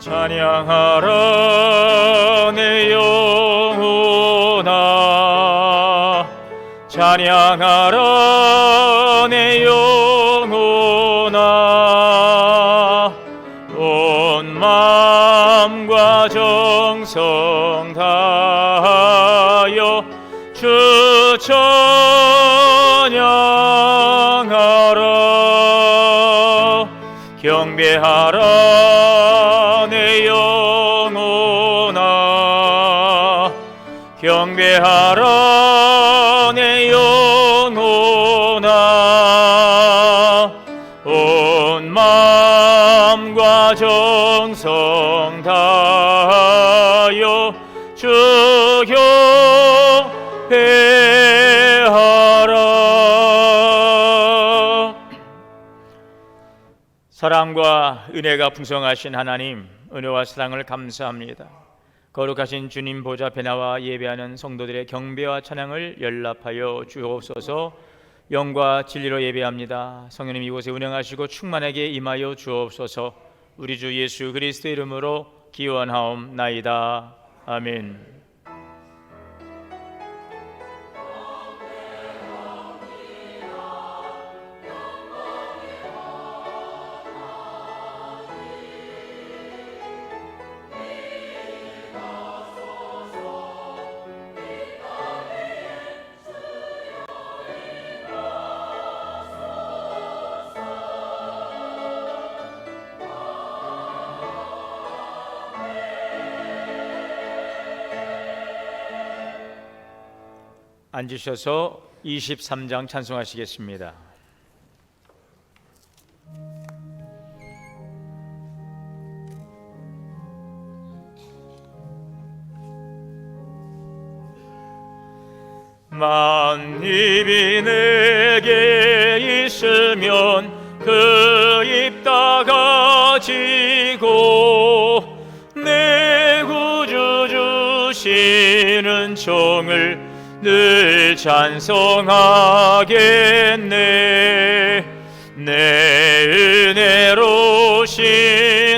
찬양하라 내 영혼아, 찬양하라 내 영혼아. 온 마음과 정성 다하여 주 찬양하라. 경배하라 내 영혼아, 경배하라 내 영혼아. 온 마음과 정성 다하여 주 경배하라. 사랑과 은혜가 풍성하신 하나님, 은혜와 사랑을 감사합니다. 거룩하신 주님 보좌 앞에 나와 예배하는 성도들의 경배와 찬양을 연락하여 주옵소서. 영과 진리로 예배합니다. 성령님 이곳에 운행하시고 충만하게 임하여 주옵소서. 우리 주 예수 그리스도의 이름으로 기원하옵나이다. 아멘. 앉으셔서 23장 찬송하시겠습니다. 만입이 내게 있으면 그 입 다 가지고 내 구주 주시는 종을 늘 찬송하겠네. 내 은혜로우신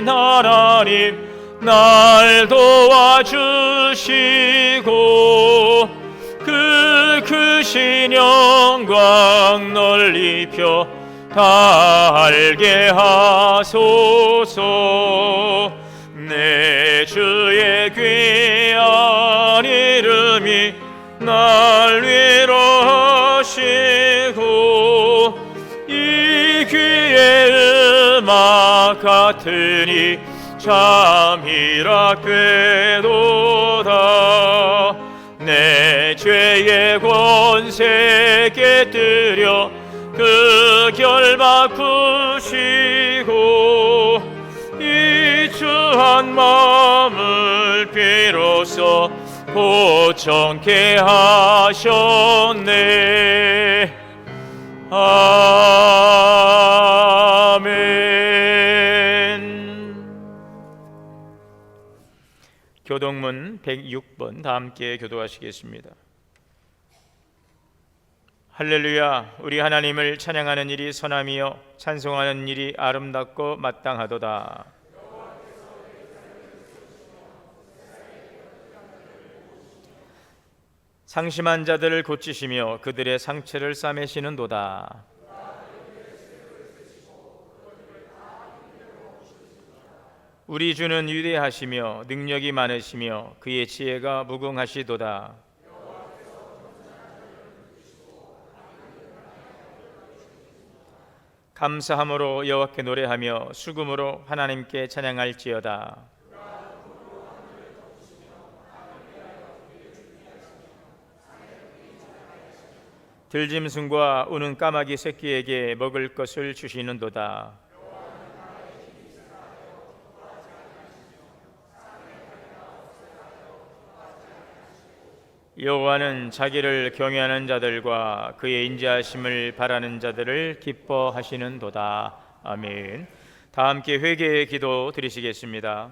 하나님 날 도와주시고 그 크신 영광 널리 펴 다 알게 하소서. 내 주의 귀한 이름이 날 위로하시고 이 귀의 음악 같으니 참이라 꾀도다. 내 죄의 권세 깨뜨려 그 결박 푸시고 이 주한 마음을 비로소 고청케 하셨네. 아멘. 교동문 106번 다 함께 교도하시겠습니다. 할렐루야. 우리 하나님을 찬양하는 일이 선함이요 찬송하는 일이 아름답고 마땅하도다. 상심한 자들을 고치시며 그들의 상처를 싸매시는도다. 우리 주는 위대하시며 능력이 많으시며 그의 지혜가 무궁하시도다. 감사함으로 여호와께 노래하며 수금으로 하나님께 찬양할지어다. 들짐승과 우는 까마귀 새끼에게 먹을 것을 주시는도다. 여호와는 자기를 경외하는 자들과 그의 인자하심을 바라는 자들을 기뻐하시는도다. 아멘. 다 함께 회개의 기도 드리시겠습니다.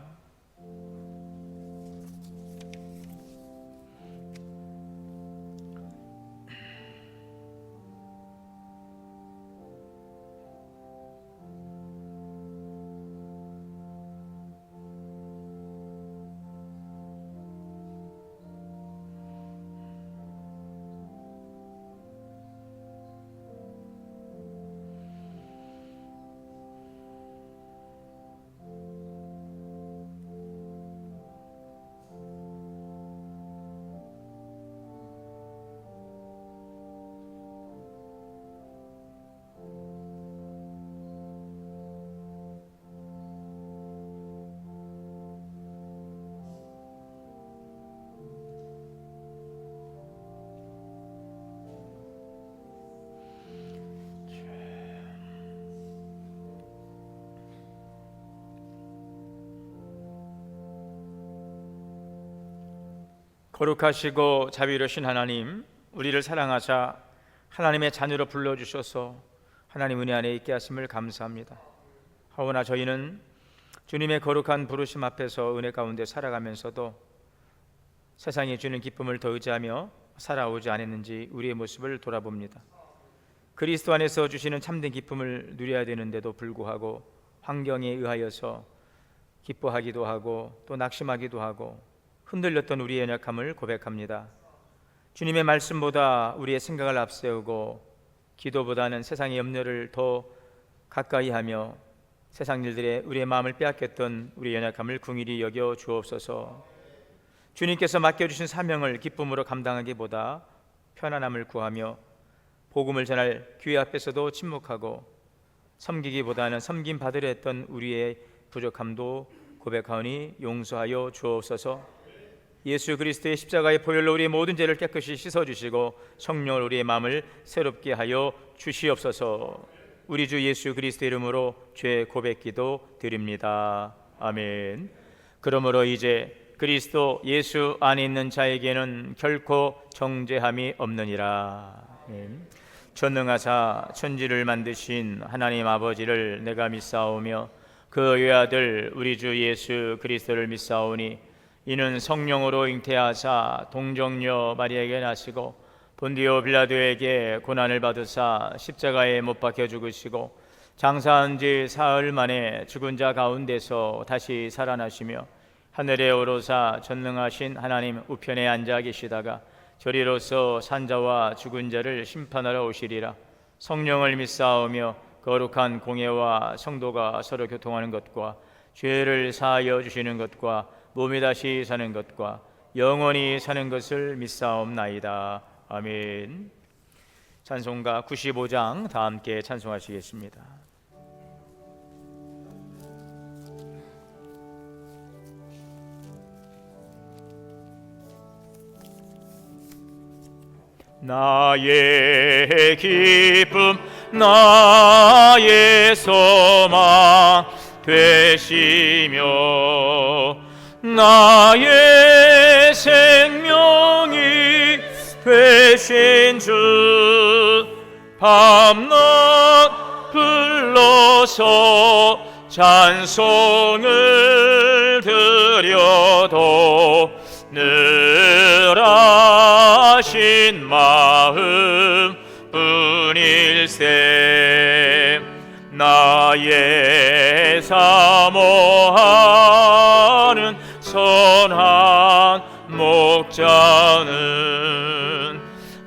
거룩하시고 자비로우신 하나님, 우리를 사랑하사 하나님의 자녀로 불러주셔서 하나님 은혜 안에 있게 하심을 감사합니다. 하오나 저희는 주님의 거룩한 부르심 앞에서 은혜 가운데 살아가면서도 세상이 주는 기쁨을 더 의지하며 살아오지 않았는지 우리의 모습을 돌아봅니다. 그리스도 안에서 주시는 참된 기쁨을 누려야 되는데도 불구하고 환경에 의하여서 기뻐하기도 하고 또 낙심하기도 하고 흔들렸던 우리의 연약함을 고백합니다. 주님의 말씀보다 우리의 생각을 앞세우고 기도보다는 세상의 염려를 더 가까이 하며 세상 일들에 우리의 마음을 빼앗겼던 우리의 연약함을 긍휼히 여겨 주옵소서. 주님께서 맡겨주신 사명을 기쁨으로 감당하기보다 편안함을 구하며 복음을 전할 교회 앞에서도 침묵하고 섬기기보다는 섬김 받으려 했던 우리의 부족함도 고백하오니 용서하여 주옵소서. 예수 그리스도의 십자가의 보혈로 우리의 모든 죄를 깨끗이 씻어주시고 성령으로 우리의 마음을 새롭게 하여 주시옵소서. 우리 주 예수 그리스도의 이름으로 죄 고백기도 드립니다. 아멘. 그러므로 이제 그리스도 예수 안에 있는 자에게는 결코 정죄함이 없느니라. 아멘. 전능하사 천지를 만드신 하나님 아버지를 내가 믿사오며 그 외아들 우리 주 예수 그리스도를 믿사오니 이는 성령으로 잉태하사 동정녀 마리아에게 나시고 본디오 빌라도에게 고난을 받으사 십자가에 못 박혀 죽으시고 장사한 지 사흘 만에 죽은 자 가운데서 다시 살아나시며 하늘에 오르사 전능하신 하나님 우편에 앉아 계시다가 저리로서 산자와 죽은 자를 심판하러 오시리라. 성령을 믿사오며 거룩한 공예와 성도가 서로 교통하는 것과 죄를 사하여 주시는 것과 몸이 다시 사는 것과 영원히 사는 것을 믿사옵나이다. 아멘. 찬송가 95장 다 함께 찬송하시겠습니다. 나의 기쁨 나의 소망 되시며 나의 생명이 되신 주 밤낮 불러서 찬송을 드려도 늘 아신 마음 뿐일세. 나의 사모하는 선한 목자는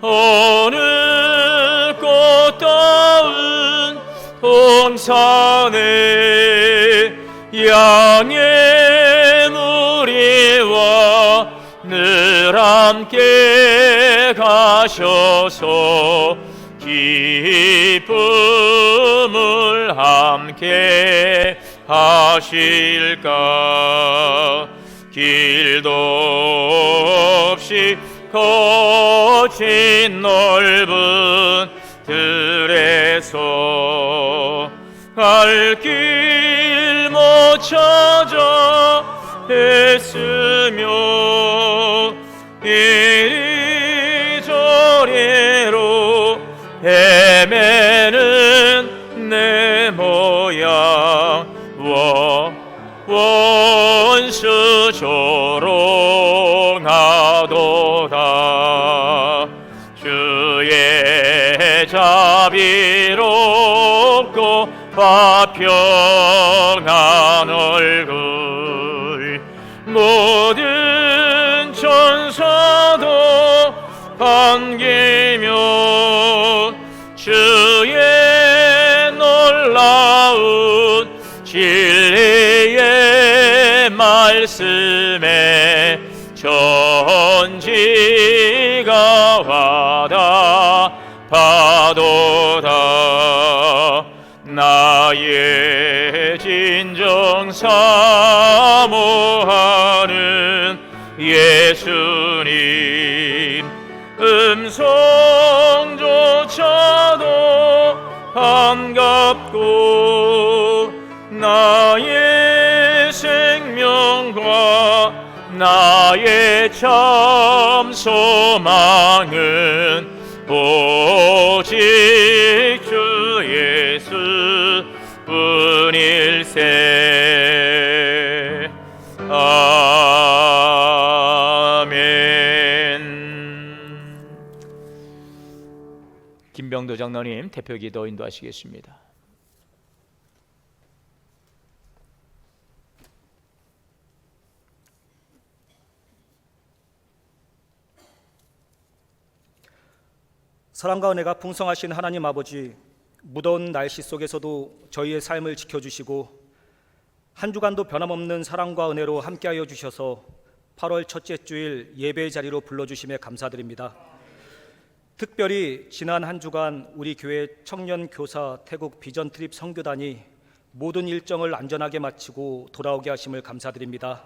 오늘 꽃다운 동산에 양의 무리와 늘 함께 가셔서 기쁨을 함께 하실까. 길도 없이 거친 넓은 들에서 갈 길 못 찾아 애쓰며 이리저리로 헤매는 내 모양 원수 조롱하도다. 주의 자비롭고 화평한 얼굴 모든 천사도 반기며 주의 놀라운 진리의 말씀에 전지가 와닿아도다. 나의 진정 사모하는 예수님 음성조차도 반갑고 나의 생명과 나의 참 소망은 오직 주 예수 뿐일세. 아멘. 김병도 장로님 대표기도 인도하시겠습니다. 사랑과 은혜가 풍성하신 하나님 아버지, 무더운 날씨 속에서도 저희의 삶을 지켜주시고 한 주간도 변함없는 사랑과 은혜로 함께하여 주셔서 8월 첫째 주일 예배의 자리로 불러주심에 감사드립니다. 특별히 지난 한 주간 우리 교회 청년 교사 태국 비전 트립 선교단이 모든 일정을 안전하게 마치고 돌아오게 하심을 감사드립니다.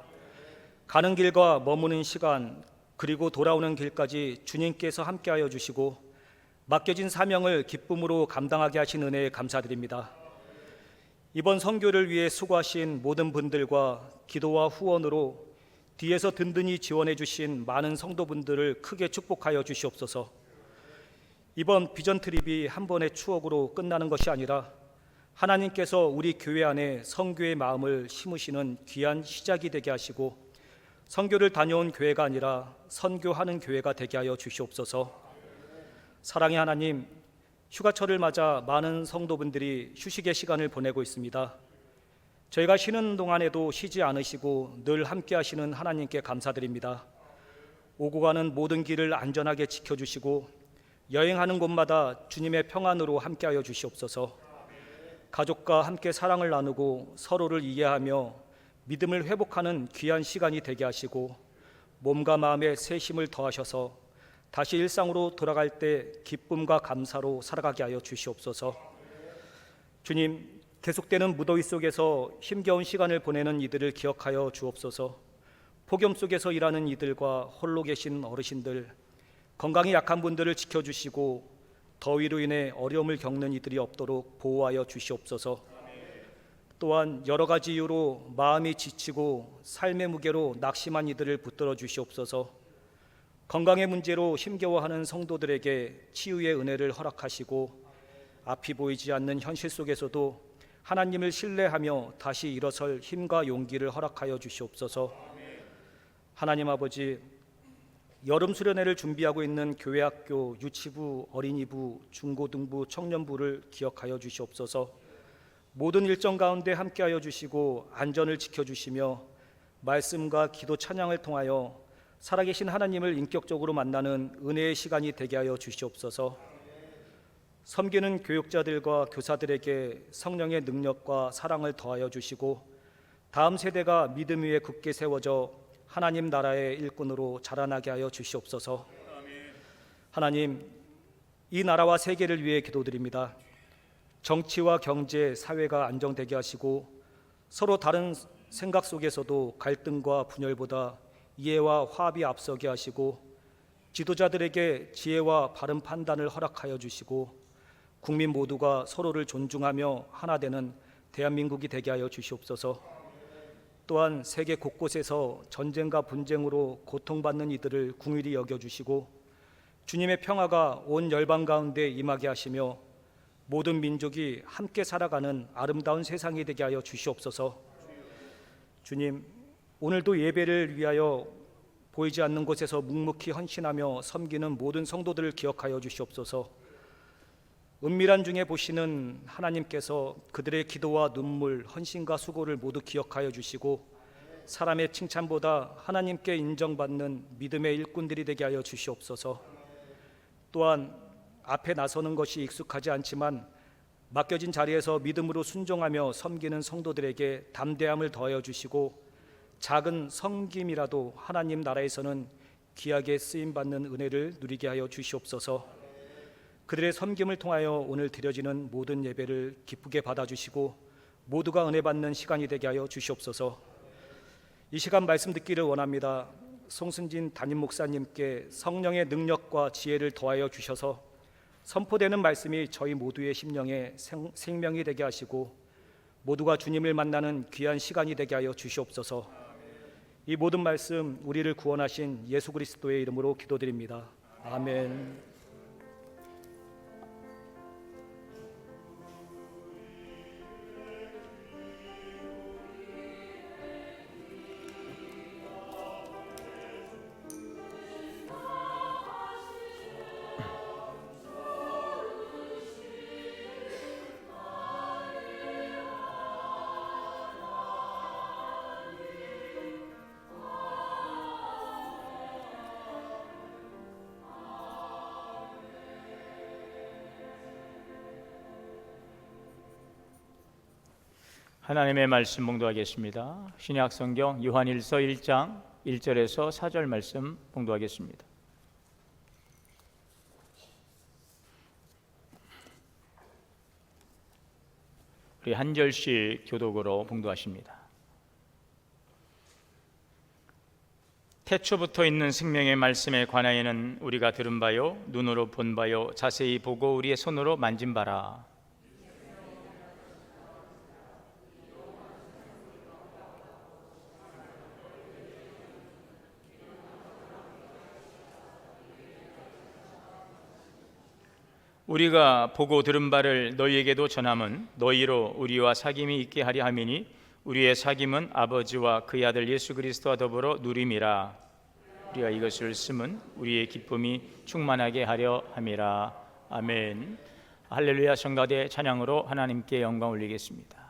가는 길과 머무는 시간 그리고 돌아오는 길까지 주님께서 함께하여 주시고 맡겨진 사명을 기쁨으로 감당하게 하신 은혜에 감사드립니다. 이번 선교를 위해 수고하신 모든 분들과 기도와 후원으로 뒤에서 든든히 지원해 주신 많은 성도분들을 크게 축복하여 주시옵소서. 이번 비전 트립이 한 번의 추억으로 끝나는 것이 아니라 하나님께서 우리 교회 안에 선교의 마음을 심으시는 귀한 시작이 되게 하시고 선교를 다녀온 교회가 아니라 선교하는 교회가 되게 하여 주시옵소서. 사랑의 하나님, 휴가철을 맞아 많은 성도분들이 휴식의 시간을 보내고 있습니다. 저희가 쉬는 동안에도 쉬지 않으시고 늘 함께 하시는 하나님께 감사드립니다. 오고 가는 모든 길을 안전하게 지켜주시고 여행하는 곳마다 주님의 평안으로 함께하여 주시옵소서. 가족과 함께 사랑을 나누고 서로를 이해하며 믿음을 회복하는 귀한 시간이 되게 하시고 몸과 마음에 새 힘을 더하셔서 다시 일상으로 돌아갈 때 기쁨과 감사로 살아가게 하여 주시옵소서. 주님, 계속되는 무더위 속에서 힘겨운 시간을 보내는 이들을 기억하여 주옵소서. 폭염 속에서 일하는 이들과 홀로 계신 어르신들, 건강이 약한 분들을 지켜주시고 더위로 인해 어려움을 겪는 이들이 없도록 보호하여 주시옵소서. 또한 여러 가지 이유로 마음이 지치고 삶의 무게로 낙심한 이들을 붙들어 주시옵소서. 건강의 문제로 힘겨워하는 성도들에게 치유의 은혜를 허락하시고 앞이 보이지 않는 현실 속에서도 하나님을 신뢰하며 다시 일어설 힘과 용기를 허락하여 주시옵소서. 하나님 아버지, 여름 수련회를 준비하고 있는 교회학교, 유치부, 어린이부, 중고등부, 청년부를 기억하여 주시옵소서. 모든 일정 가운데 함께하여 주시고 안전을 지켜주시며 말씀과 기도 찬양을 통하여 살아계신 하나님을 인격적으로 만나는 은혜의 시간이 되게 하여 주시옵소서. 섬기는 교육자들과 교사들에게 성령의 능력과 사랑을 더하여 주시고 다음 세대가 믿음 위에 굳게 세워져 하나님 나라의 일꾼으로 자라나게 하여 주시옵소서. 하나님, 이 나라와 세계를 위해 기도드립니다. 정치와 경제, 사회가 안정되게 하시고 서로 다른 생각 속에서도 갈등과 분열보다 이해와 화합이 앞서게 하시고 지도자들에게 지혜와 바른 판단을 허락하여 주시고 국민 모두가 서로를 존중하며 하나 되는 대한민국이 되게 하여 주시옵소서. 또한 세계 곳곳에서 전쟁과 분쟁으로 고통받는 이들을 긍휼히 여겨주시고 주님의 평화가 온 열방 가운데 임하게 하시며 모든 민족이 함께 살아가는 아름다운 세상이 되게 하여 주시옵소서. 주님, 오늘도 예배를 위하여 보이지 않는 곳에서 묵묵히 헌신하며 섬기는 모든 성도들을 기억하여 주시옵소서. 은밀한 중에 보시는 하나님께서 그들의 기도와 눈물, 헌신과 수고를 모두 기억하여 주시고 사람의 칭찬보다 하나님께 인정받는 믿음의 일꾼들이 되게 하여 주시옵소서. 또한 앞에 나서는 것이 익숙하지 않지만 맡겨진 자리에서 믿음으로 순종하며 섬기는 성도들에게 담대함을 더하여 주시고 작은 섬김이라도 하나님 나라에서는 귀하게 쓰임받는 은혜를 누리게 하여 주시옵소서. 그들의 섬김을 통하여 오늘 드려지는 모든 예배를 기쁘게 받아주시고 모두가 은혜 받는 시간이 되게 하여 주시옵소서. 이 시간 말씀 듣기를 원합니다. 송승진 담임 목사님께 성령의 능력과 지혜를 더하여 주셔서 선포되는 말씀이 저희 모두의 심령에 생명이 되게 하시고 모두가 주님을 만나는 귀한 시간이 되게 하여 주시옵소서. 이 모든 말씀 우리를 구원하신 예수 그리스도의 이름으로 기도드립니다. 아멘. 하나님의 말씀 봉독하겠습니다. 신약 성경 요한일서 1장 1절에서 4절 말씀 봉독하겠습니다. 우리 한 절씩 교독으로 봉독하십니다. 태초부터 있는 생명의 말씀에 관하여는 우리가 들은 바요, 눈으로 본 바요, 자세히 보고 우리의 손으로 만진 바라. 우리가 보고 들은 바를 너희에게도 전함은 너희로 우리와 사귐이 있게 하려 함이니 우리의 사귐은 아버지와 그의 아들 예수 그리스도와 더불어 누림이라. 우리가 이것을 쓰면 우리의 기쁨이 충만하게 하려 함이라. 아멘. 할렐루야. 성가대 찬양으로 하나님께 영광 올리겠습니다.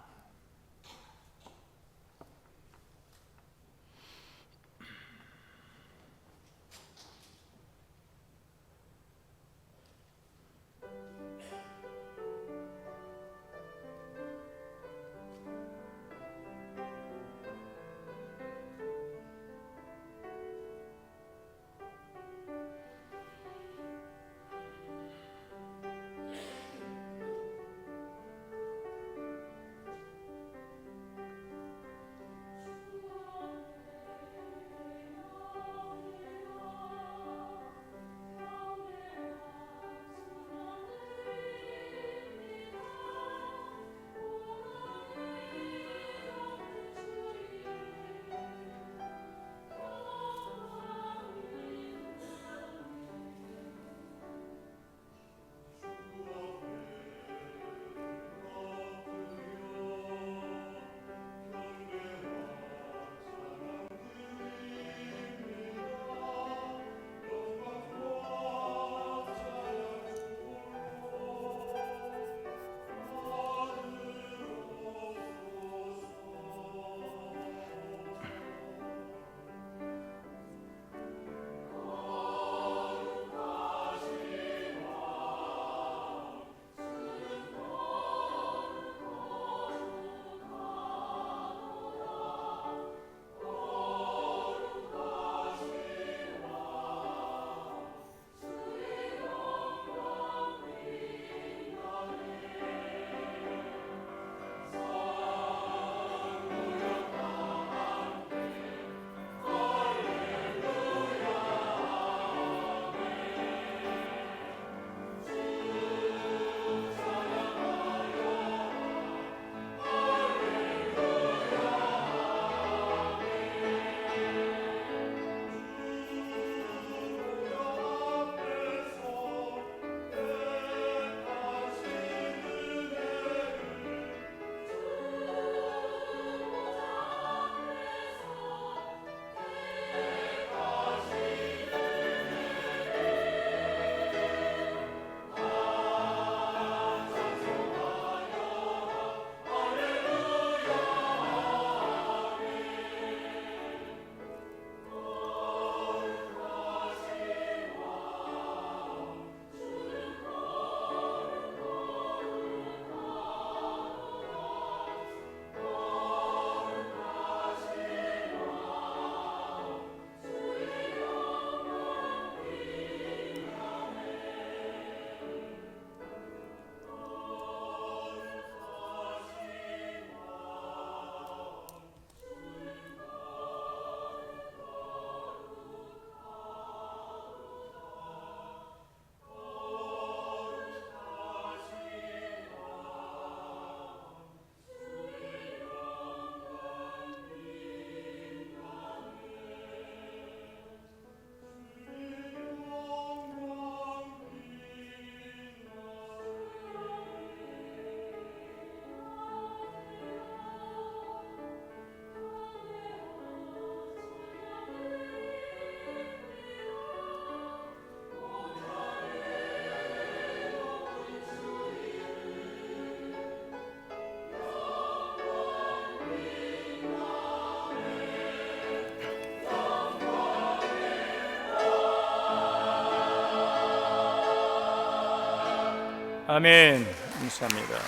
아멘. 감사합니다.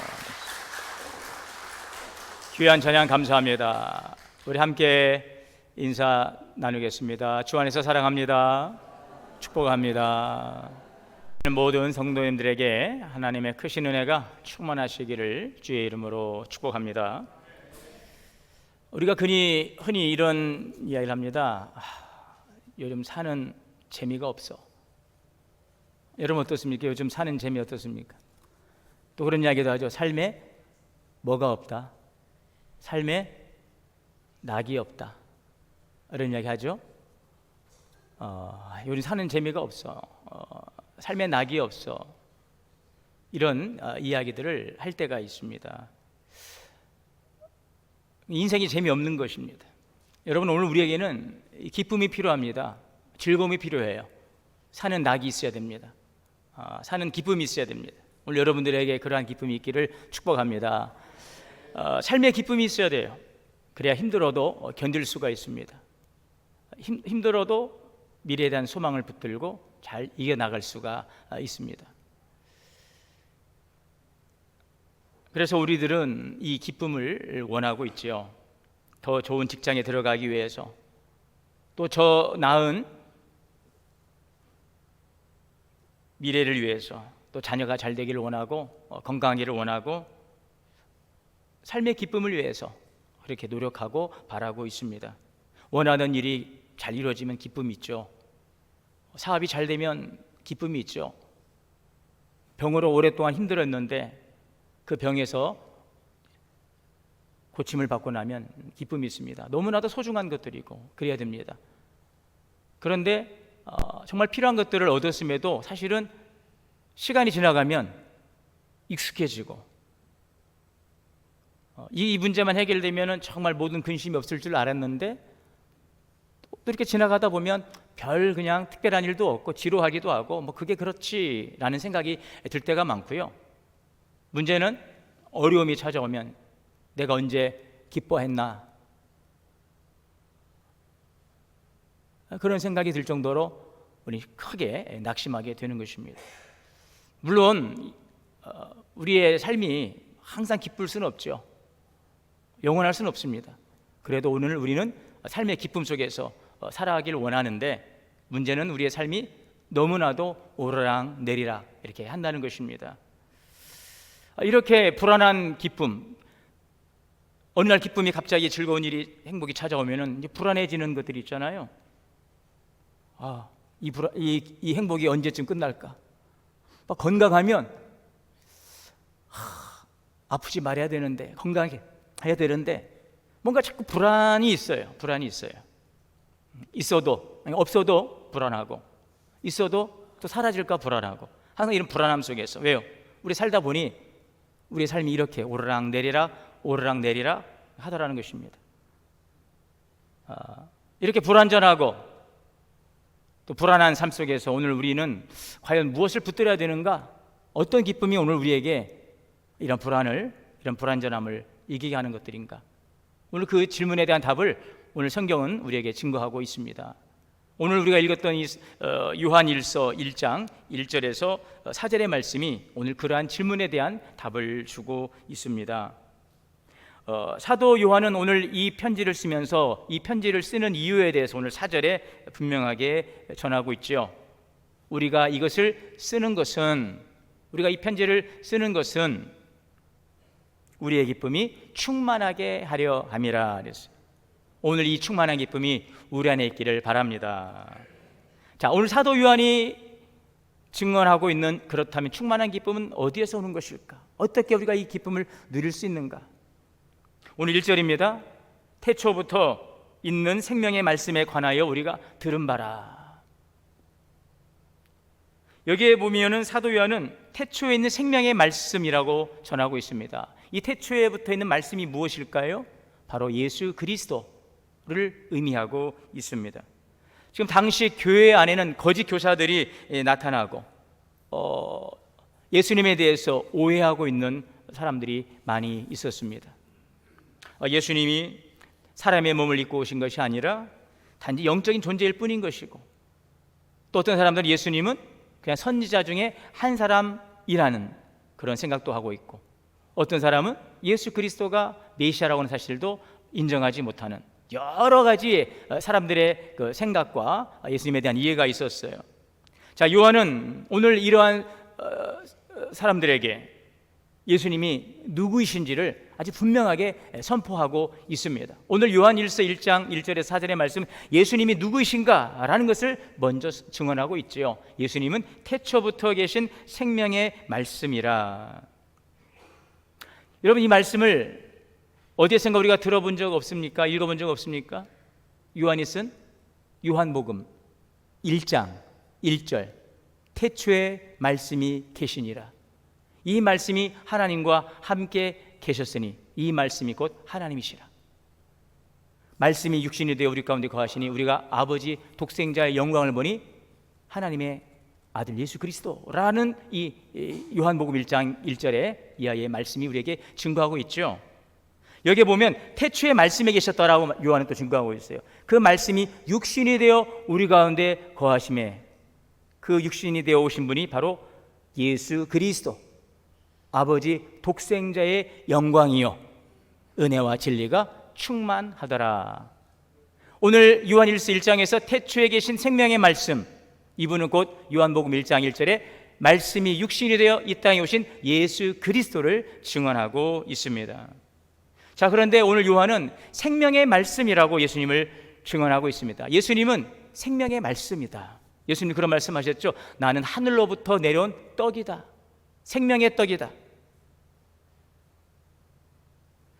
귀한 찬양 감사합니다. 우리 함께 인사 나누겠습니다. 주 안에서 사랑합니다. 축복합니다. 모든 성도님들에게 하나님의 크신 은혜가 충만하시기를 주의 이름으로 축복합니다. 우리가 흔히 이런 이야기를 합니다. 요즘 사는 재미가 없어. 여러분 어떻습니까? 요즘 사는 재미 어떻습니까? 또 그런 이야기도 하죠. 삶에 뭐가 없다? 삶에 낙이 없다. 이런 이야기 하죠. 요즘 사는 재미가 없어. 삶에 낙이 없어. 이런 이야기들을 할 때가 있습니다. 인생이 재미없는 것입니다. 여러분, 오늘 우리에게는 기쁨이 필요합니다. 즐거움이 필요해요. 사는 낙이 있어야 됩니다. 사는 기쁨이 있어야 됩니다. 오늘 여러분들에게 그러한 기쁨이 있기를 축복합니다. 삶의 기쁨이 있어야 돼요. 그래야 힘들어도 견딜 수가 있습니다. 힘들어도 미래에 대한 소망을 붙들고 잘 이겨나갈 수가 있습니다. 그래서 우리들은 이 기쁨을 원하고 있지요. 더 좋은 직장에 들어가기 위해서, 또 저 나은 미래를 위해서, 또 자녀가 잘 되기를 원하고, 건강하기를 원하고, 삶의 기쁨을 위해서 그렇게 노력하고 바라고 있습니다. 원하는 일이 잘 이루어지면 기쁨이 있죠. 사업이 잘 되면 기쁨이 있죠. 병으로 오랫동안 힘들었는데 그 병에서 고침을 받고 나면 기쁨이 있습니다. 너무나도 소중한 것들이고 그래야 됩니다. 그런데 정말 필요한 것들을 얻었음에도 사실은 시간이 지나가면 익숙해지고, 이 문제만 해결되면 정말 모든 근심이 없을 줄 알았는데 또 이렇게 지나가다 보면 그냥 특별한 일도 없고 지루하기도 하고 그게 그렇지라는 생각이 들 때가 많고요. 문제는 어려움이 찾아오면 내가 언제 기뻐했나, 그런 생각이 들 정도로 우리 크게 낙심하게 되는 것입니다. 물론 우리의 삶이 항상 기쁠 수는 없죠. 영원할 수는 없습니다. 그래도 오늘 우리는 삶의 기쁨 속에서 살아가기를 원하는데, 문제는 우리의 삶이 너무나도 오르락 내리락 이렇게 한다는 것입니다. 이렇게 불안한 기쁨, 어느 날 기쁨이 갑자기 즐거운 일이, 행복이 찾아오면 이제 불안해지는 것들이 있잖아요. 이 행복이 언제쯤 끝날까? 건강하면 아프지 말아야 되는데, 건강하게 해야 되는데 뭔가 자꾸 불안이 있어요. 있어도 없어도 불안하고, 있어도 또 사라질까 불안하고, 항상 이런 불안함 속에서. 왜요? 우리 살다 보니 우리의 삶이 이렇게 오르락 내리락 하더라는 것입니다. 이렇게 불안전하고 또 불안한 삶 속에서 오늘 우리는 과연 무엇을 붙들어야 되는가? 어떤 기쁨이 오늘 우리에게 이런 불안전함을 이기게 하는 것들인가? 오늘 그 질문에 대한 답을 오늘 성경은 우리에게 증거하고 있습니다. 오늘 우리가 읽었던 요한일서 1장 1절에서 4절의 말씀이 오늘 그러한 질문에 대한 답을 주고 있습니다. 사도 요한은 오늘 이 편지를 쓰면서 이 편지를 쓰는 이유에 대해서 오늘 4절에 분명하게 전하고 있죠. 우리가 이 편지를 쓰는 것은 우리의 기쁨이 충만하게 하려 함이라 그랬어요. 오늘 이 충만한 기쁨이 우리 안에 있기를 바랍니다. 자, 오늘 사도 요한이 증언하고 있는, 그렇다면 충만한 기쁨은 어디에서 오는 것일까? 어떻게 우리가 이 기쁨을 누릴 수 있는가? 오늘 1절입니다. 태초부터 있는 생명의 말씀에 관하여 우리가 들은 바라. 여기에 보면은 사도 요한은 태초에 있는 생명의 말씀이라고 전하고 있습니다. 이 태초에 붙어 있는 말씀이 무엇일까요? 바로 예수 그리스도를 의미하고 있습니다. 지금 당시 교회 안에는 거짓 교사들이 나타나고 예수님에 대해서 오해하고 있는 사람들이 많이 있었습니다. 예수님이 사람의 몸을 입고 오신 것이 아니라 단지 영적인 존재일 뿐인 것이고, 또 어떤 사람들은 예수님은 그냥 선지자 중에 한 사람이라는 그런 생각도 하고 있고, 어떤 사람은 예수 그리스도가 메시아라고 하는 사실도 인정하지 못하는 여러 가지 사람들의 그 생각과 예수님에 대한 이해가 있었어요. 자, 요한은 오늘 이러한 사람들에게 예수님이 누구이신지를 아주 분명하게 선포하고 있습니다. 오늘 요한일서 1장 1절에서 4절의 말씀은 예수님이 누구이신가 라는 것을 먼저 증언하고 있죠. 예수님은 태초부터 계신 생명의 말씀이라. 여러분, 이 말씀을 어디에선가 우리가 들어본 적 없습니까? 읽어본 적 없습니까? 요한이 쓴 요한복음 1장 1절, 태초에 말씀이 계시니라. 이 말씀이 하나님과 함께 계셨으니 이 말씀이 곧 하나님이시라. 말씀이 육신이 되어 우리 가운데 거하시니 우리가 아버지 독생자의 영광을 보니 하나님의 아들 예수 그리스도라는 이 요한복음 1장 1절에 이하의 말씀이 우리에게 증거하고 있죠. 여기에 보면 태초에 말씀에 계셨다라고 요한은 또 증거하고 있어요. 그 말씀이 육신이 되어 우리 가운데 거하심에, 그 육신이 되어 오신 분이 바로 예수 그리스도, 아버지 독생자의 영광이요 은혜와 진리가 충만하더라. 오늘 요한일서 1장에서 태초에 계신 생명의 말씀, 이분은 곧 요한복음 1장 1절에 말씀이 육신이 되어 이 땅에 오신 예수 그리스도를 증언하고 있습니다. 자, 그런데 오늘 요한은 생명의 말씀이라고 예수님을 증언하고 있습니다. 예수님은 생명의 말씀이다. 예수님 그런 말씀하셨죠. 나는 하늘로부터 내려온 떡이다. 생명의 떡이다.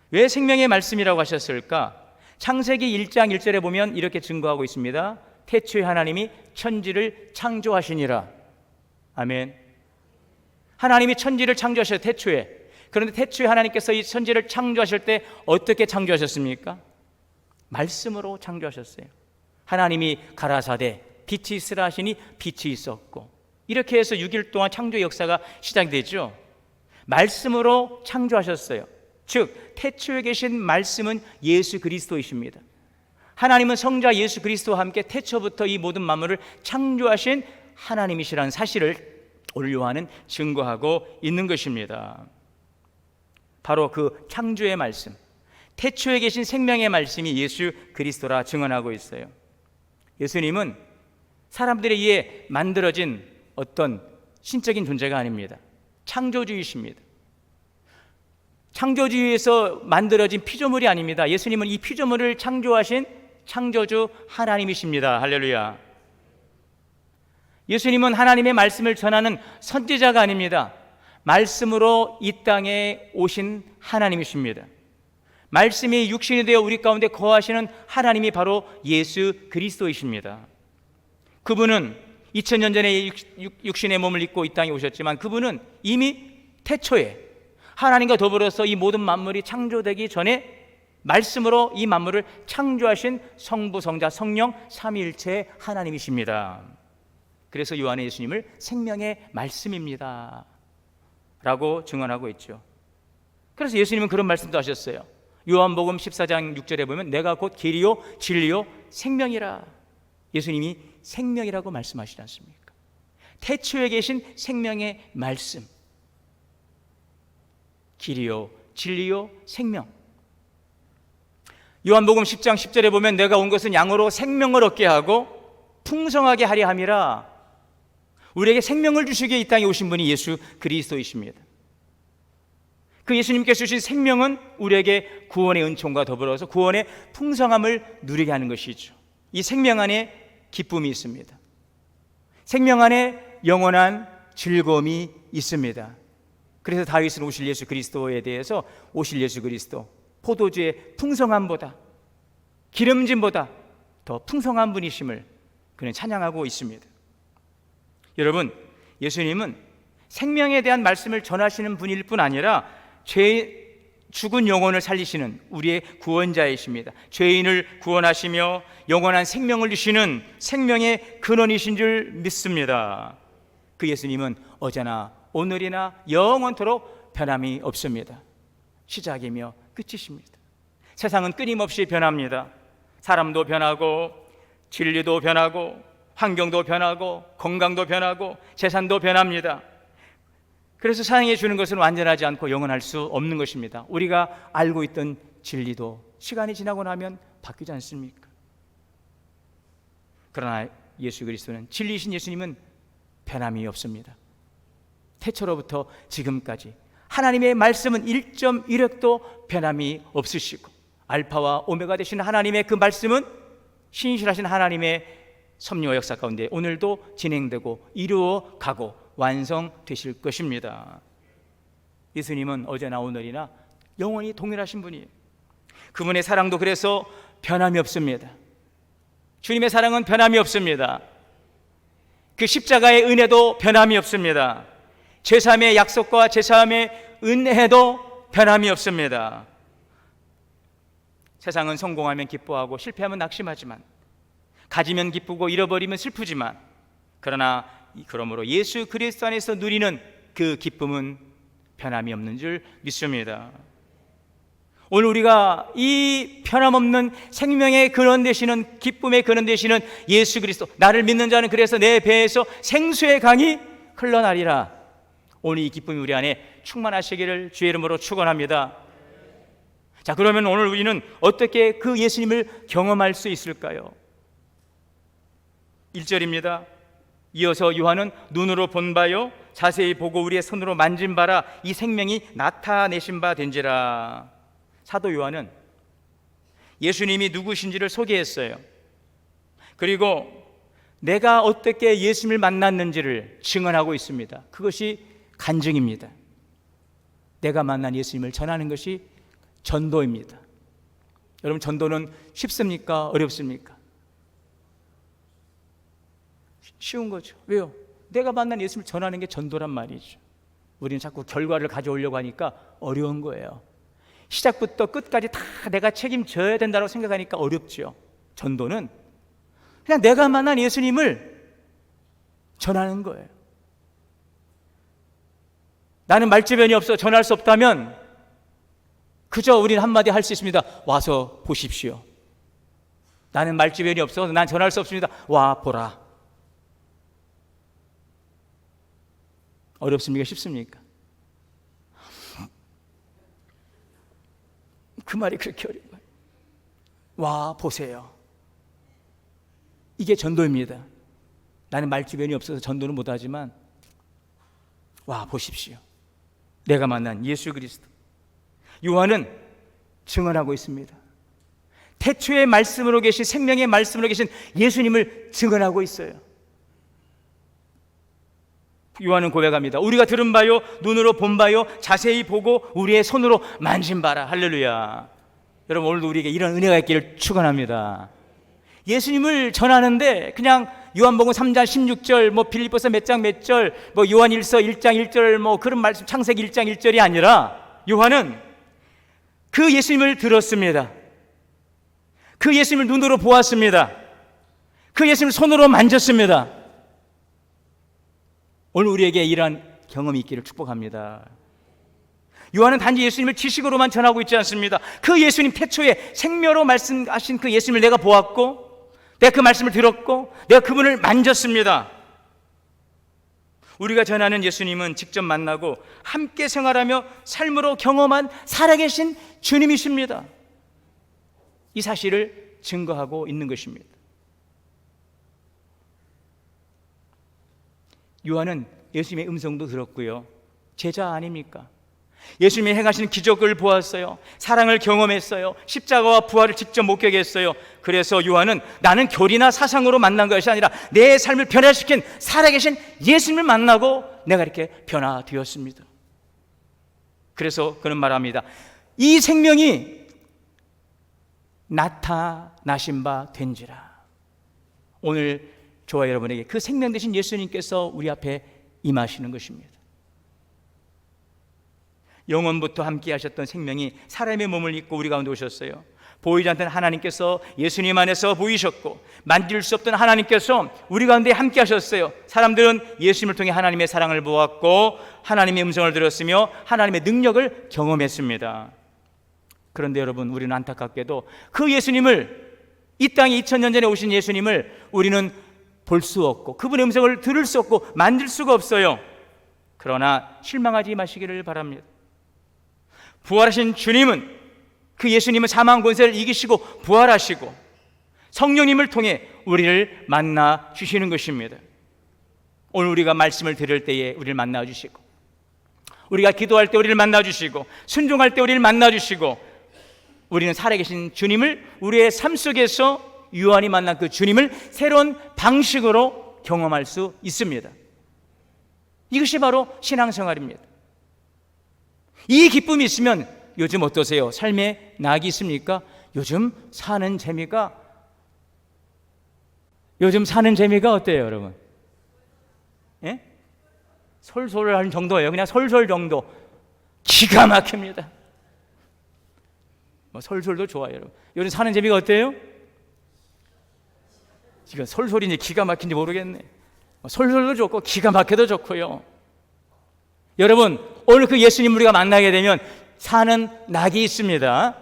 왜 생명의 말씀이라고 하셨을까? 창세기 1장 1절에 보면 이렇게 증거하고 있습니다. 태초에 하나님이 천지를 창조하시니라. 아멘. 하나님이 천지를 창조하셨어요. 태초에. 그런데 태초에 하나님께서 이 천지를 창조하실 때 어떻게 창조하셨습니까? 말씀으로 창조하셨어요. 하나님이 가라사대 빛이 있으라 하시니 빛이 있었고, 이렇게 해서 6일 동안 창조의 역사가 시작되죠. 말씀으로 창조하셨어요. 즉 태초에 계신 말씀은 예수 그리스도이십니다. 하나님은 성자 예수 그리스도와 함께 태초부터 이 모든 만물을 창조하신 하나님이시라는 사실을 오늘 요한은 증거하고 있는 것입니다. 바로 그 창조의 말씀, 태초에 계신 생명의 말씀이 예수 그리스도라 증언하고 있어요. 예수님은 사람들에 의해 만들어진 어떤 신적인 존재가 아닙니다. 창조주이십니다. 창조주에서 만들어진 피조물이 아닙니다. 예수님은 이 피조물을 창조하신 창조주 하나님이십니다. 할렐루야. 예수님은 하나님의 말씀을 전하는 선지자가 아닙니다. 말씀으로 이 땅에 오신 하나님이십니다. 말씀이 육신이 되어 우리 가운데 거하시는 하나님이 바로 예수 그리스도이십니다. 그분은 2000년 전에 육신의 몸을 입고 이 땅에 오셨지만 그분은 이미 태초에 하나님과 더불어서 이 모든 만물이 창조되기 전에 말씀으로 이 만물을 창조하신 성부, 성자, 성령 삼위일체 하나님이십니다. 그래서 요한은 예수님을 생명의 말씀입니다 라고 증언하고 있죠. 그래서 예수님은 그런 말씀도 하셨어요. 요한복음 14장 6절에 보면 내가 곧 길이요 진리요 생명이라. 예수님이 생명이라고 말씀하시지 않습니까? 태초에 계신 생명의 말씀, 길이요 진리요 생명. 요한복음 10장 10절에 보면 내가 온 것은 양으로 생명을 얻게 하고 풍성하게 하려 함이라. 우리에게 생명을 주시기에 이 땅에 오신 분이 예수 그리스도이십니다. 그 예수님께서 주신 생명은 우리에게 구원의 은총과 더불어서 구원의 풍성함을 누리게 하는 것이죠. 이 생명 안에 기쁨이 있습니다. 생명 안에 영원한 즐거움이 있습니다. 그래서 다윗은 오실 예수 그리스도에 대해서 오실 예수 그리스도, 포도주의 풍성함보다, 기름짐보다 더 풍성한 분이심을 그는 찬양하고 있습니다. 여러분, 예수님은 생명에 대한 말씀을 전하시는 분일 뿐 아니라 죽은 영혼을 살리시는 우리의 구원자이십니다. 죄인을 구원하시며 영원한 생명을 주시는 생명의 근원이신 줄 믿습니다. 그 예수님은 어제나 오늘이나 영원토록 변함이 없습니다. 시작이며 끝이십니다. 세상은 끊임없이 변합니다. 사람도 변하고 진리도 변하고 환경도 변하고 건강도 변하고 재산도 변합니다. 그래서 사랑해 주는 것은 완전하지 않고 영원할 수 없는 것입니다. 우리가 알고 있던 진리도 시간이 지나고 나면 바뀌지 않습니까? 그러나 예수 그리스도는, 진리이신 예수님은 변함이 없습니다. 태초로부터 지금까지 하나님의 말씀은 1.1획도 변함이 없으시고, 알파와 오메가 되시는 하나님의 그 말씀은 신실하신 하나님의 섭리와 역사 가운데 오늘도 진행되고 이루어가고 완성되실 것입니다. 예수님은 어제나 오늘이나 영원히 동일하신 분이에요. 그분의 사랑도 그래서 변함이 없습니다. 주님의 사랑은 변함이 없습니다. 그 십자가의 은혜도 변함이 없습니다. 제사함의 약속과 제사함의 은혜도 변함이 없습니다. 세상은 성공하면 기뻐하고 실패하면 낙심하지만, 가지면 기쁘고 잃어버리면 슬프지만, 그러므로 예수 그리스도 안에서 누리는 그 기쁨은 변함이 없는 줄 믿습니다. 오늘 우리가 이 변함없는 생명의 근원 되시는, 기쁨의 근원 되시는 예수 그리스도, 나를 믿는 자는 그래서 내 배에서 생수의 강이 흘러나리라. 오늘 이 기쁨이 우리 안에 충만하시기를 주의 이름으로 축원합니다. 자, 그러면 오늘 우리는 어떻게 그 예수님을 경험할 수 있을까요? 1절입니다. 이어서 요한은 눈으로 본 바요 자세히 보고 우리의 손으로 만진 바라 이 생명이 나타내신 바 된지라. 사도 요한은 예수님이 누구신지를 소개했어요. 그리고 내가 어떻게 예수님을 만났는지를 증언하고 있습니다. 그것이 간증입니다. 내가 만난 예수님을 전하는 것이 전도입니다. 여러분, 전도는 쉽습니까? 어렵습니까? 쉬운 거죠. 왜요? 내가 만난 예수님을 전하는 게 전도란 말이죠. 우리는 자꾸 결과를 가져오려고 하니까 어려운 거예요. 시작부터 끝까지 다 내가 책임져야 된다고 생각하니까 어렵죠. 전도는 그냥 내가 만난 예수님을 전하는 거예요. 나는 말주변이 없어 전할 수 없다면 그저 우리는 한마디 할 수 있습니다. 와서 보십시오. 나는 말주변이 없어서 난 전할 수 없습니다. 와 보라. 어렵습니까? 쉽습니까? 그 말이 그렇게 어려운 거예요. 와 보세요. 이게 전도입니다. 나는 말주변이 없어서 전도는 못하지만 와 보십시오. 내가 만난 예수 그리스도. 요한은 증언하고 있습니다. 태초의 말씀으로 계신, 생명의 말씀으로 계신 예수님을 증언하고 있어요. 요한은 고백합니다. 우리가 들은 바요 눈으로 본 바요 자세히 보고 우리의 손으로 만진 바라. 할렐루야. 여러분, 오늘도 우리에게 이런 은혜가 있기를 축원합니다. 예수님을 전하는데 그냥 요한복음 3장 16절, 빌립보서 몇 장 몇 절, 요한일서 1장 1절, 그런 말씀, 창세기 1장 1절이 아니라 요한은 그 예수님을 들었습니다. 그 예수님을 눈으로 보았습니다. 그 예수님을 손으로 만졌습니다. 오늘 우리에게 이러한 경험이 있기를 축복합니다. 요한은 단지 예수님을 지식으로만 전하고 있지 않습니다. 그 예수님, 태초에 생명으로 말씀하신 그 예수님을 내가 보았고, 내가 그 말씀을 들었고, 내가 그분을 만졌습니다. 우리가 전하는 예수님은 직접 만나고 함께 생활하며 삶으로 경험한 살아계신 주님이십니다. 이 사실을 증거하고 있는 것입니다. 요한은 예수님의 음성도 들었고요. 제자 아닙니까? 예수님이 행하신 기적을 보았어요. 사랑을 경험했어요. 십자가와 부활을 직접 목격했어요. 그래서 요한은 나는 교리나 사상으로 만난 것이 아니라 내 삶을 변화시킨 살아계신 예수님을 만나고 내가 이렇게 변화되었습니다. 그래서 그는 말합니다. 이 생명이 나타나신 바 된지라. 오늘 저와 여러분에게 그 생명 되신 예수님께서 우리 앞에 임하시는 것입니다. 영원부터 함께 하셨던 생명이 사람의 몸을 입고 우리 가운데 오셨어요. 보이지 않던 하나님께서 예수님 안에서 보이셨고, 만질 수 없던 하나님께서 우리 가운데 함께 하셨어요. 사람들은 예수님을 통해 하나님의 사랑을 보았고 하나님의 음성을 들었으며 하나님의 능력을 경험했습니다. 그런데 여러분, 우리는 안타깝게도 그 예수님을, 이 땅에 2000년 전에 오신 예수님을 우리는 볼 수 없고 그분의 음성을 들을 수 없고 만질 수가 없어요. 그러나 실망하지 마시기를 바랍니다. 부활하신 주님은, 그 예수님은 사망 권세를 이기시고 부활하시고 성령님을 통해 우리를 만나 주시는 것입니다. 오늘 우리가 말씀을 들을 때에 우리를 만나 주시고, 우리가 기도할 때 우리를 만나 주시고, 순종할 때 우리를 만나 주시고, 우리는 살아계신 주님을 우리의 삶 속에서 유한히 만난 그 주님을 새로운 방식으로 경험할 수 있습니다. 이것이 바로 신앙생활입니다. 이 기쁨이 있으면 요즘 어떠세요? 삶에 낙이 있습니까? 요즘 사는 재미가 어때요, 여러분? 예? 솔솔할 정도예요. 그냥 솔솔 정도. 기가 막힙니다. 솔솔도 좋아요, 여러분. 요즘 사는 재미가 어때요? 지금 솔솔인지 기가 막힌지 모르겠네. 솔솔도 좋고 기가 막혀도 좋고요. 여러분, 오늘 그 예수님 우리가 만나게 되면 사는 낙이 있습니다.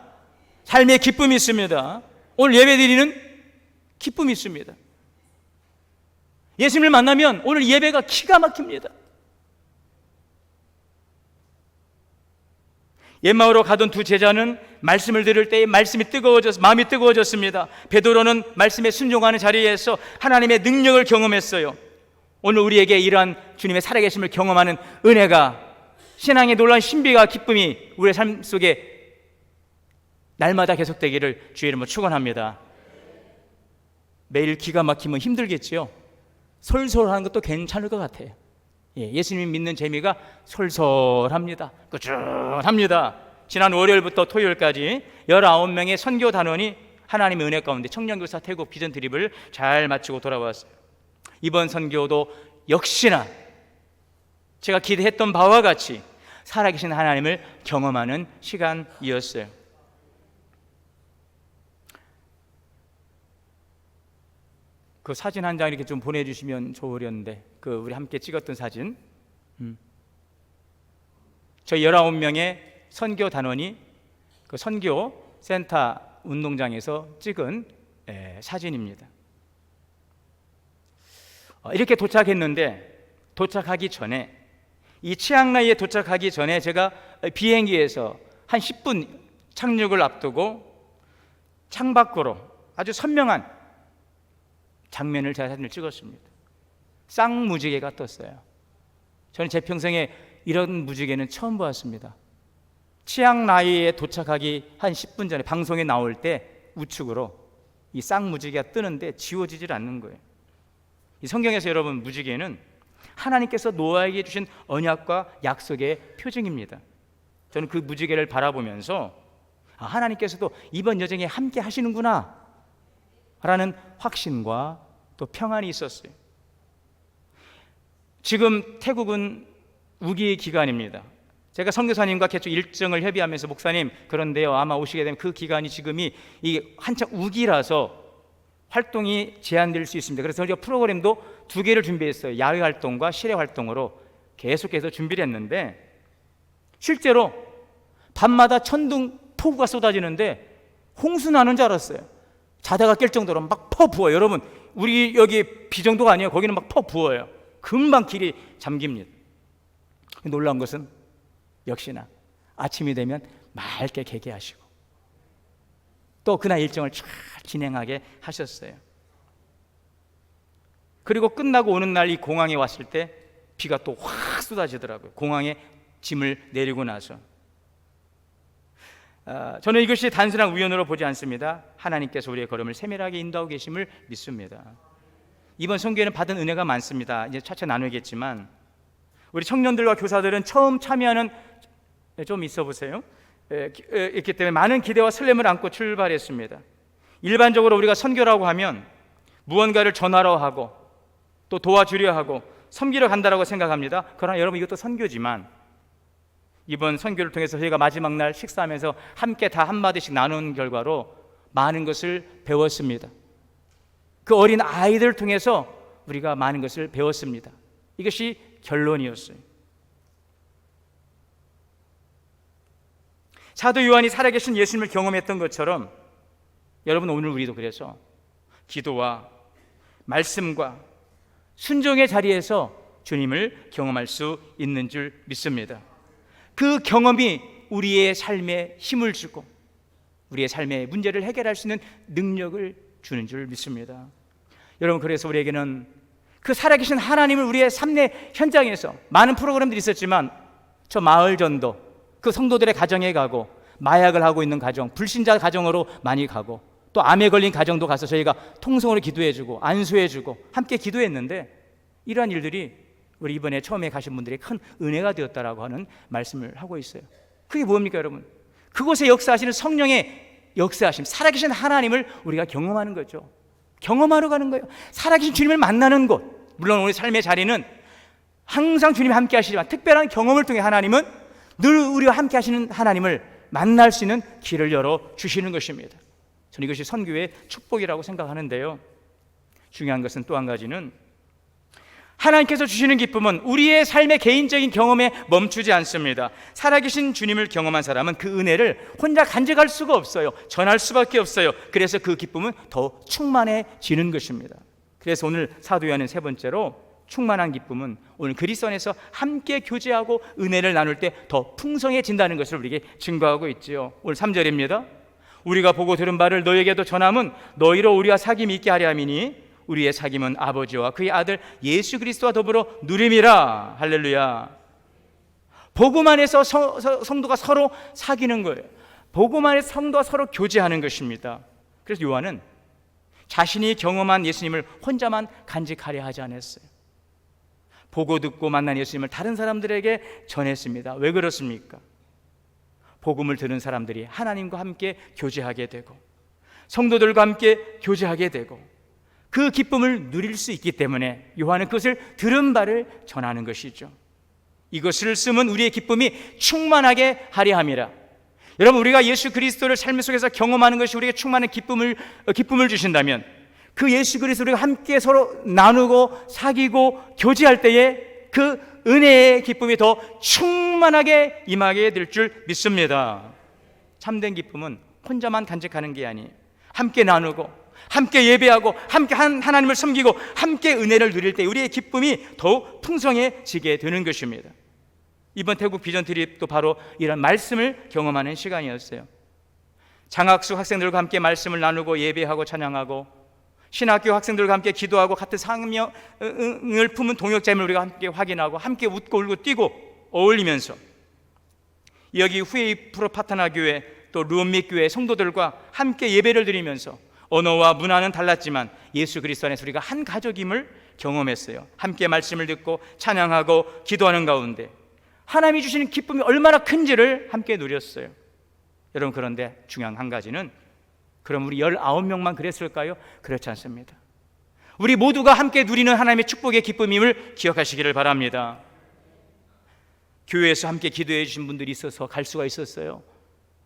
삶의 기쁨이 있습니다. 오늘 예배드리는 기쁨이 있습니다. 예수님을 만나면 오늘 예배가 기가 막힙니다. 엠마오로 가던 두 제자는 말씀을 들을 때에 마음이 뜨거워졌습니다. 베드로는 말씀에 순종하는 자리에서 하나님의 능력을 경험했어요. 오늘 우리에게 이러한 주님의 살아계심을 경험하는 은혜가, 신앙의 놀라운 신비가 기쁨이 우리의 삶 속에 날마다 계속되기를 주의 이름으로 축원합니다. 매일 기가 막히면 힘들겠지요. 솔솔하는 것도 괜찮을 것 같아요. 예수님 믿는 재미가 솔솔합니다. 꾸준합니다. 지난 월요일부터 토요일까지 19명의 선교 단원이 하나님의 은혜 가운데 청년교사 태국 비전 드립을 잘 마치고 돌아왔어요. 이번 선교도 역시나 제가 기대했던 바와 같이 살아계신 하나님을 경험하는 시간이었어요. 그 사진 한 장 이렇게 좀 보내주시면 좋으련데, 그 우리 함께 찍었던 사진. 저희 19명의 선교 단원이 그 선교 센터 운동장에서 찍은 사진입니다. 이렇게 도착했는데, 도착하기 전에, 이 치앙라이에 도착하기 전에 제가 비행기에서 한 10분 착륙을 앞두고 창밖으로 아주 선명한 장면을 제가 사진을 찍었습니다. 쌍무지개가 떴어요. 저는 제 평생에 이런 무지개는 처음 보았습니다. 치앙라이에 도착하기 한 10분 전에 방송에 나올 때 우측으로 이 쌍무지개가 뜨는데 지워지질 않는 거예요. 이 성경에서 여러분, 무지개는 하나님께서 노아에게 주신 언약과 약속의 표징입니다. 저는 그 무지개를 바라보면서 하나님께서도 이번 여정에 함께 하시는구나 라는 확신과 또 평안이 있었어요. 지금 태국은 우기 기간입니다. 제가 선교사님과 개척 일정을 협의하면서, 목사님, 그런데요, 아마 오시게 되면 그 기간이 지금이 이게 한창 우기라서 활동이 제한될 수 있습니다. 그래서 저희가 프로그램도 2개를 준비했어요. 야외 활동과 실외 활동으로 계속해서 준비를 했는데, 실제로 밤마다 천둥 폭우가 쏟아지는데 홍수 나는 줄 알았어요. 자다가 깰 정도로 막 퍼부어요. 여러분, 우리 여기 비 정도가 아니에요. 거기는 막 퍼부어요. 금방 길이 잠깁니다. 놀라운 것은 역시나 아침이 되면 맑게 개개하시고 또 그날 일정을 잘 진행하게 하셨어요. 그리고 끝나고 오는 날 이 공항에 왔을 때 비가 또 확 쏟아지더라고요. 공항에 짐을 내리고 나서. 저는 이것이 단순한 우연으로 보지 않습니다. 하나님께서 우리의 걸음을 세밀하게 인도하고 계심을 믿습니다. 이번 선교에는 받은 은혜가 많습니다. 이제 차차 나누겠지만, 우리 청년들과 교사들은 처음 참여하는, 좀 있어 보세요. 있기 때문에 많은 기대와 설렘을 안고 출발했습니다. 일반적으로 우리가 선교라고 하면 무언가를 전하러 하고 또 도와주려 하고 섬기러 간다라고 생각합니다. 그러나 여러분, 이것도 선교지만, 이번 선교를 통해서 저희가 마지막 날 식사하면서 함께 다 한마디씩 나눈 결과로 많은 것을 배웠습니다. 그 어린 아이들을 통해서 우리가 많은 것을 배웠습니다. 이것이 결론이었어요. 사도 요한이 살아계신 예수님을 경험했던 것처럼, 여러분, 오늘 우리도 그래서 기도와 말씀과 순종의 자리에서 주님을 경험할 수 있는 줄 믿습니다. 그 경험이 우리의 삶에 힘을 주고 우리의 삶의 문제를 해결할 수 있는 능력을 주는 줄 믿습니다. 여러분, 그래서 우리에게는 그 살아계신 하나님을 우리의 삶의 현장에서 많은 프로그램들이 있었지만 저 마을 전도, 그 성도들의 가정에 가고 마약을 하고 있는 가정, 불신자 가정으로 많이 가고 또 암에 걸린 가정도 가서 저희가 통성으로 기도해주고 안수해주고 함께 기도했는데 이러한 일들이 우리 이번에 처음에 가신 분들이 큰 은혜가 되었다라고 하는 말씀을 하고 있어요. 그게 뭡니까 여러분? 그곳에 역사하시는 성령의 역사하심, 살아계신 하나님을 우리가 경험하는 거죠. 경험하러 가는 거예요. 살아계신 주님을 만나는 곳. 물론 우리 삶의 자리는 항상 주님이 함께 하시지만 특별한 경험을 통해 하나님은 늘 우리와 함께 하시는 하나님을 만날 수 있는 길을 열어주시는 것입니다. 저는 이것이 선교의 축복이라고 생각하는데요, 중요한 것은 또 한 가지는 하나님께서 주시는 기쁨은 우리의 삶의 개인적인 경험에 멈추지 않습니다. 살아계신 주님을 경험한 사람은 그 은혜를 혼자 간직할 수가 없어요. 전할 수밖에 없어요. 그래서 그 기쁨은 더 충만해지는 것입니다. 그래서 오늘 사도 요한은 세 번째로 충만한 기쁨은 오늘 그리스도 안에서 함께 교제하고 은혜를 나눌 때 더 풍성해진다는 것을 우리에게 증거하고 있지요. 오늘 3절입니다. 우리가 보고 들은 바를 너에게도 전함은 너희로 우리와 사귐이 있게 하려 함이니 우리의 사귐은 아버지와 그의 아들 예수 그리스도와 더불어 누림이라. 할렐루야. 복음 안에서 성도가 서로 사귀는 거예요. 복음 안에서 성도가 서로 교제하는 것입니다. 그래서 요한은 자신이 경험한 예수님을 혼자만 간직하려 하지 않았어요. 보고 듣고 만난 예수님을 다른 사람들에게 전했습니다. 왜 그렇습니까? 복음을 들은 사람들이 하나님과 함께 교제하게 되고 성도들과 함께 교제하게 되고 그 기쁨을 누릴 수 있기 때문에 요한은 그것을 들은 바를 전하는 것이죠. 이것을 쓰면 우리의 기쁨이 충만하게 하려 함이라. 여러분, 우리가 예수 그리스도를 삶 속에서 경험하는 것이 우리에게 충만한 기쁨을 주신다면 그 예수 그리스도를 함께 서로 나누고 사귀고 교제할 때에 그 은혜의 기쁨이 더 충만하게 임하게 될 줄 믿습니다. 참된 기쁨은 혼자만 간직하는 게 아니에요. 함께 나누고 함께 예배하고 함께 하나님을 섬기고 함께 은혜를 누릴 때 우리의 기쁨이 더욱 풍성해지게 되는 것입니다. 이번 태국 비전 트립도 바로 이런 말씀을 경험하는 시간이었어요. 장학수 학생들과 함께 말씀을 나누고 예배하고 찬양하고 신학교 학생들과 함께 기도하고 같은 사명을 품은 동역자임을 우리가 함께 확인하고 함께 웃고 울고 뛰고 어울리면서 여기 후에이 프로 파타나 교회 또 루온미 교회 성도들과 함께 예배를 드리면서 언어와 문화는 달랐지만 예수 그리스도 안에서 우리가 한 가족임을 경험했어요. 함께 말씀을 듣고 찬양하고 기도하는 가운데 하나님이 주시는 기쁨이 얼마나 큰지를 함께 누렸어요. 여러분, 그런데 중요한 한 가지는 그럼 우리 19명만 그랬을까요? 그렇지 않습니다. 우리 모두가 함께 누리는 하나님의 축복의 기쁨임을 기억하시기를 바랍니다. 교회에서 함께 기도해 주신 분들이 있어서 갈 수가 있었어요.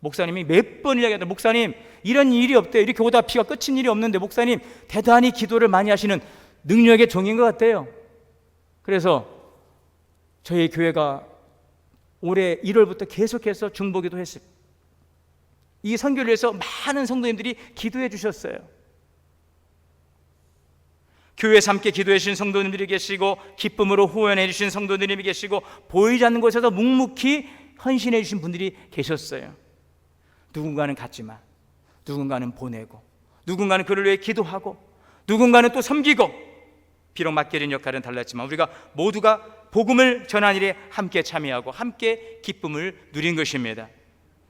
목사님이 몇 번 이야기하다, 목사님 이런 일이 없대요. 이렇게 오다 피가 끝인 일이 없는데 목사님 대단히 기도를 많이 하시는 능력의 종인 것 같아요. 그래서 저희 교회가 올해 1월부터 계속해서 중보기도 했어요. 이 선교를 위해서 많은 성도님들이 기도해 주셨어요. 교회에서 함께 기도해 주신 성도님들이 계시고 기쁨으로 후원해 주신 성도님이 계시고 보이지 않는 곳에서 묵묵히 헌신해 주신 분들이 계셨어요. 누군가는 갔지만 누군가는 보내고 누군가는 그를 위해 기도하고 누군가는 또 섬기고 비록 맡겨진 역할은 달랐지만 우리가 모두가 복음을 전하는 일에 함께 참여하고 함께 기쁨을 누린 것입니다.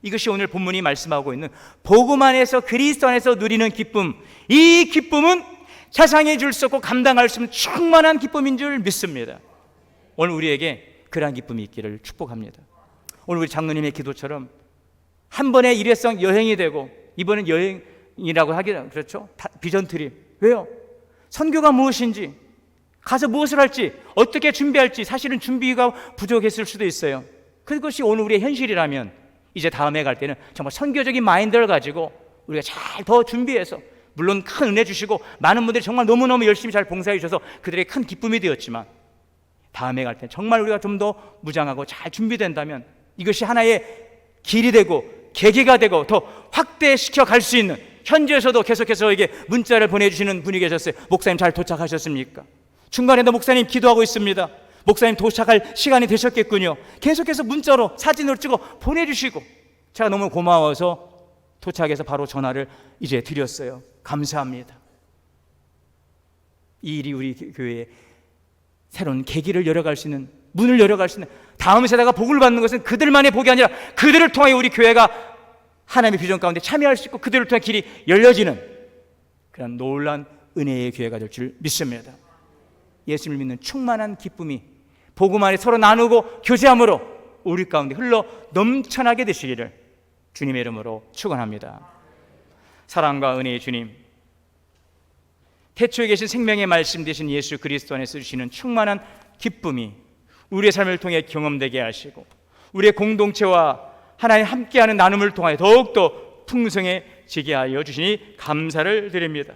이것이 오늘 본문이 말씀하고 있는 복음 안에서 그리스도 안에서 누리는 기쁨, 이 기쁨은 세상에 줄 수 없고 감당할 수 없는 충만한 기쁨인 줄 믿습니다. 오늘 우리에게 그러한 기쁨이 있기를 축복합니다. 오늘 우리 장로님의 기도처럼 한 번의 일회성 여행이 되고 이번엔 여행이라고 하기는 그렇죠. 비전 트립. 왜요? 선교가 무엇인지, 가서 무엇을 할지, 어떻게 준비할지 사실은 준비가 부족했을 수도 있어요. 그것이 오늘 우리의 현실이라면 이제 다음에 갈 때는 정말 선교적인 마인드를 가지고 우리가 잘 더 준비해서, 물론 큰 은혜 주시고 많은 분들이 정말 너무너무 열심히 잘 봉사해 주셔서 그들의 큰 기쁨이 되었지만 다음에 갈 때 정말 우리가 좀 더 무장하고 잘 준비된다면 이것이 하나의 길이 되고 계기가 되고 더 확대시켜 갈 수 있는, 현지에서도 계속해서 저에게 문자를 보내주시는 분이 계셨어요. 목사님 잘 도착하셨습니까? 중간에도 목사님 기도하고 있습니다. 목사님 도착할 시간이 되셨겠군요. 계속해서 문자로 사진으로 찍어 보내주시고 제가 너무 고마워서 도착해서 바로 전화를 이제 드렸어요. 감사합니다. 이 일이 우리 교회에 새로운 계기를 열어갈 수 있는, 문을 열어갈 수 있는, 다음 세대가 복을 받는 것은 그들만의 복이 아니라 그들을 통하여 우리 교회가 하나님의 비전 가운데 참여할 수 있고 그들을 통해 길이 열려지는 그런 놀라운 은혜의 교회가 될 줄 믿습니다. 예수님을 믿는 충만한 기쁨이 복음 안에 서로 나누고 교제함으로 우리 가운데 흘러 넘쳐나게 되시기를 주님의 이름으로 축원합니다. 사랑과 은혜의 주님, 태초에 계신 생명의 말씀 되신 예수 그리스도 안에서 주시는 충만한 기쁨이 우리의 삶을 통해 경험되게 하시고 우리의 공동체와 하나님 함께하는 나눔을 통하여 더욱더 풍성해지게 하여 주시니 감사를 드립니다.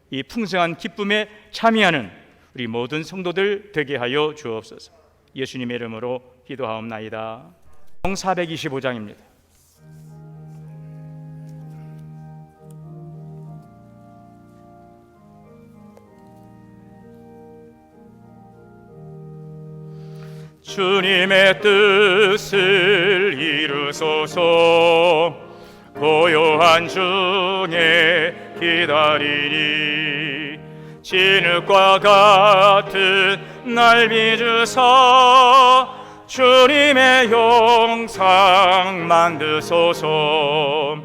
이 풍성한 기쁨에 참여하는 우리 모든 성도들 되게 하여 주옵소서. 예수님의 이름으로 기도하옵나이다. 425장입니다. 주님의 뜻을 이루소서. 고요한 중에 기다리니 진흙과 같은 날 빚으사 주님의 영상 만드소서.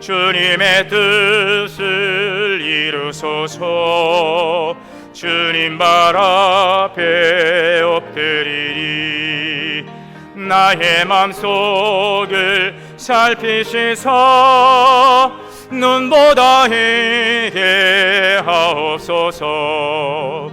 주님의 뜻을 이루소서. 주님 발 앞에 엎드리니 나의 맘속을 살피시사 눈보다 희게 하옵소서.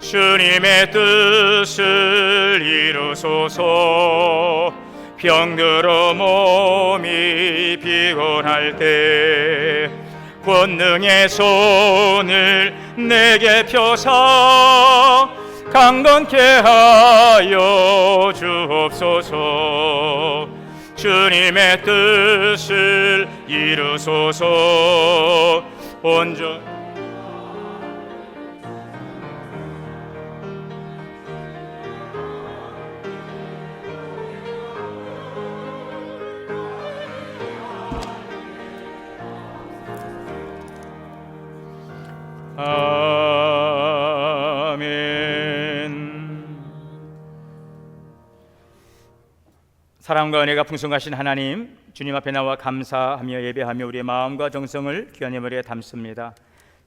주님의 뜻을 이루소서. 병들어 몸이 피곤할 때 권능의 손을 내게 펴사 강건케 하여 주옵소서. 주님의 뜻을 이루소서. 온전 사랑과 은혜가 풍성하신 하나님, 주님 앞에 나와 감사하며 예배하며 우리의 마음과 정성을 귀한 예물에 담습니다.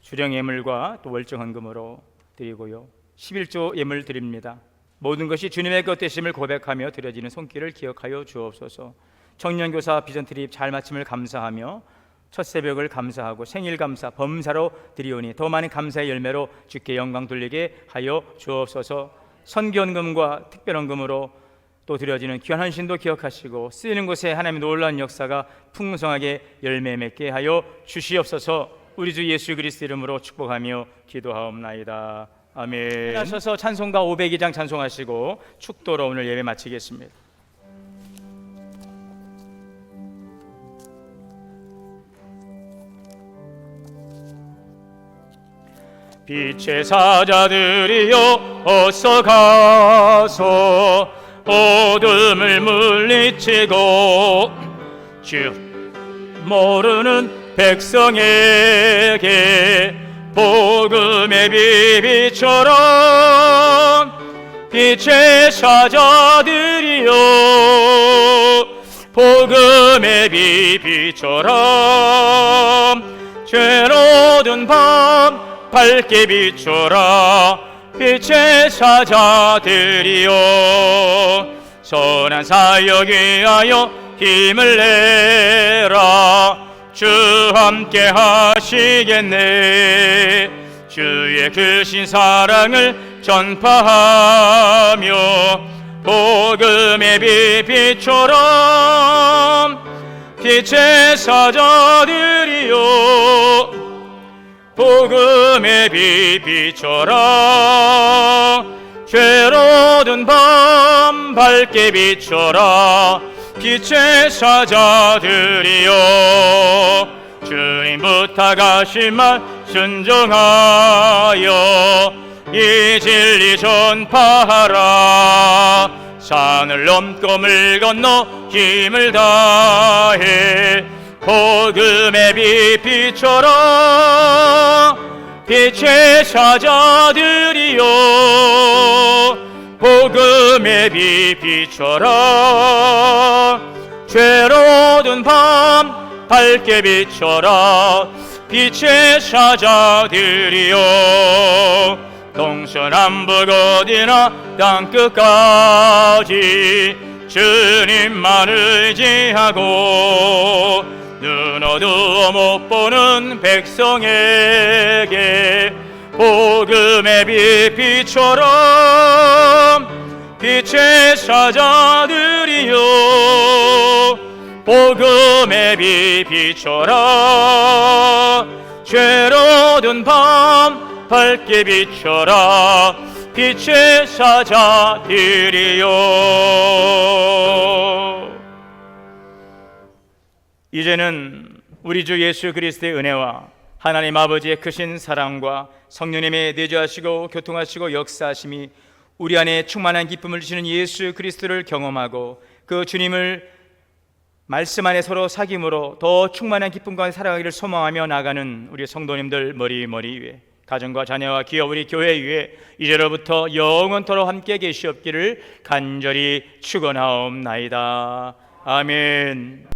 주령 예물과 또 월정 헌금으로 드리고요, 11조 예물 드립니다. 모든 것이 주님의 것 되심을 고백하며 드려지는 손길을 기억하여 주옵소서. 청년교사 비전 트립 잘 마침을 감사하며 첫 새벽을 감사하고 생일 감사 범사로 드리오니 더 많은 감사의 열매로 주께 영광 돌리게 하여 주옵소서. 선교헌금과 특별헌금으로 또 드려지는 귀한 헌신도 기억하시고 쓰이는 곳에 하나님의 놀라운 역사가 풍성하게 열매 맺게 하여 주시옵소서. 우리 주 예수 그리스도 이름으로 축복하며 기도하옵나이다. 아멘. 하셔서 찬송가 502장 찬송하시고 축도로 오늘 예배 마치겠습니다. 빛의 사자들이여 어서 가서 어둠을 물리치고 주 모르는 백성에게 복음의 비비처럼 빛의 사자들이여 복음의 비비처럼 죄로든 밤 밝게 비춰라. 빛의 사자들이여 선한 사역 위하여 힘을 내라. 주 함께 하시겠네. 주의 크신 사랑을 전파하며 복음의 빛처럼 빛의 사자들이여 복음의 빛처럼 죄로든 밤 밝게 비춰라. 빛의 사자들이여 주님 부탁하신 말 순종하여 이 진리 전파하라. 산을 넘고 물 건너 힘을 다해 복음의 빛 비춰라. 빛의 사자들이여 복음의 빛 비춰라. 죄로운 밤 밝게 비춰라. 빛의 사자들이여 동서남북 어디나 땅끝까지 주님만 의지하고 눈 어두워 못 보는 백성에게 복음의 빛 비춰라. 빛의 사자들이여 복음의 빛 비춰라. 죄로운 밤 밝게 비춰라. 빛의 사자들이여. 이제는 우리 주 예수 그리스도의 은혜와 하나님 아버지의 크신 사랑과 성령님의 내주하시고 교통하시고 역사하심이 우리 안에 충만한 기쁨을 주시는 예수 그리스도를 경험하고 그 주님을 말씀 안에 서로 사귐으로 더 충만한 기쁨 가운데 살아가기를 소망하며 나가는 우리 성도님들 머리 위에, 가정과 자녀와 기업 우리 교회 위에 이제로부터 영원토록 함께 계시옵기를 간절히 축원하옵나이다. 아멘.